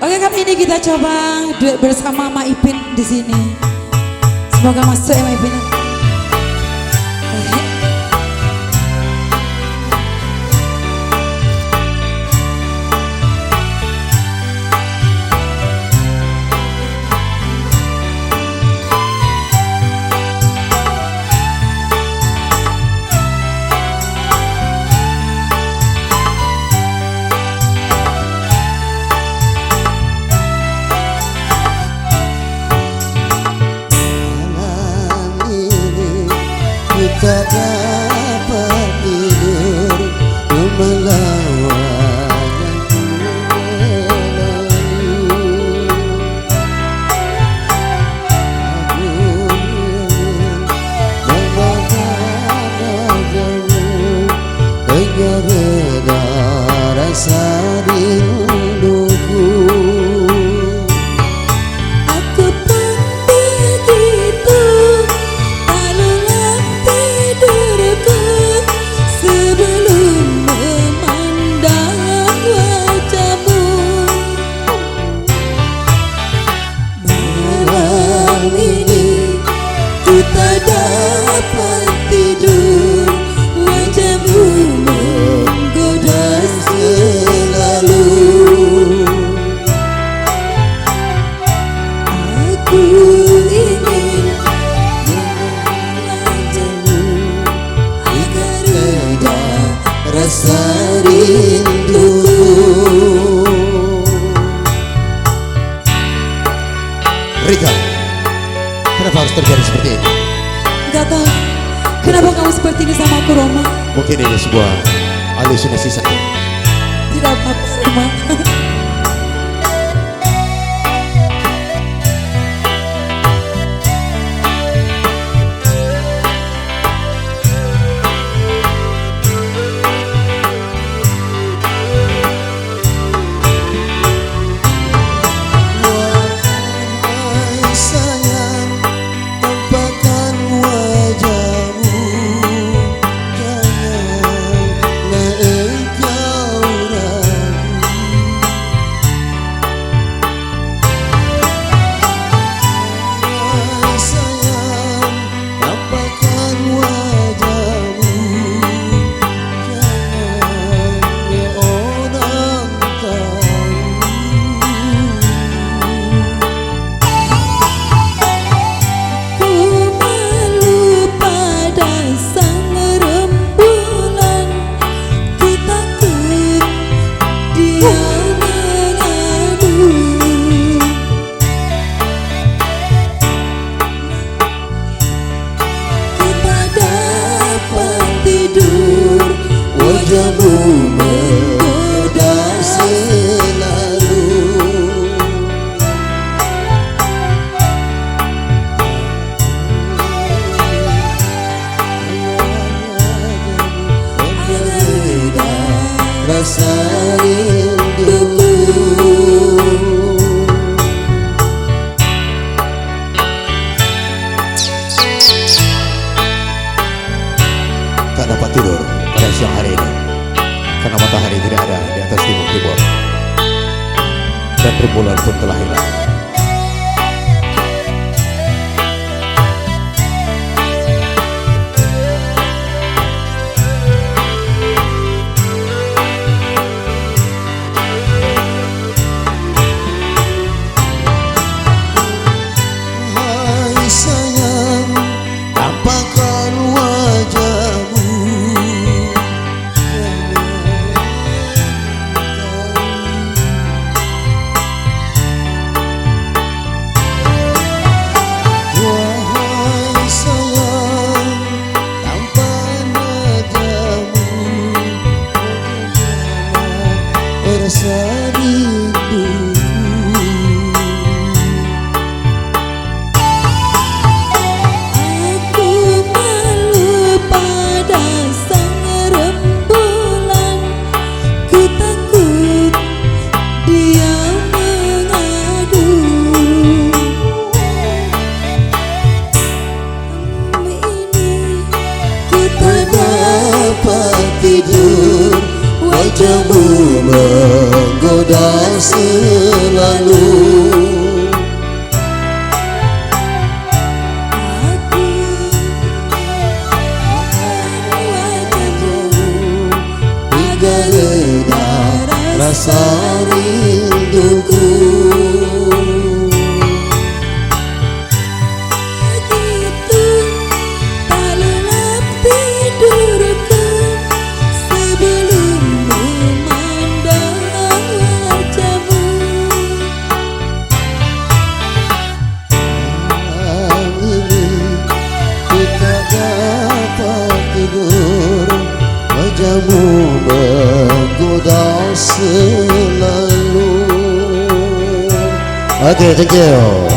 Oke, kali ini kita coba duet bersama Ma Ipin di sini. Semoga masuk ya Ma Ipin. Tak dapat tidur melawan yang lalu. Aku ingin memakan wajahmu hingga reda rasa rinduku. Tak dapat tidur, wajahmu menggoda selalu. Aku ingin wajahmu agar reda rasa rindu. Rika, kenapa harus terjadi seperti ini? Gak tahu kenapa kamu seperti ini sama aku, Roma. Mungkin ini sebuah halusinasi saja. Tidak apa-apa, Roma. Wajahmu menggoda selalu. Ada rasa rinduku. Tak dapat tidur pada siang hari ini karena matahari tidak ada di atas timur dan rembulan pun telah hilang. Hai sayang, tampakkan wajahmu selalu. Aku wajahmu Agar reda rasa rinduku. begitu tak lelap tidurku sebelum memandang wajahmu. Malam ini kita dapat tidur, wajahmu menggoda selalu. Oke, thank you.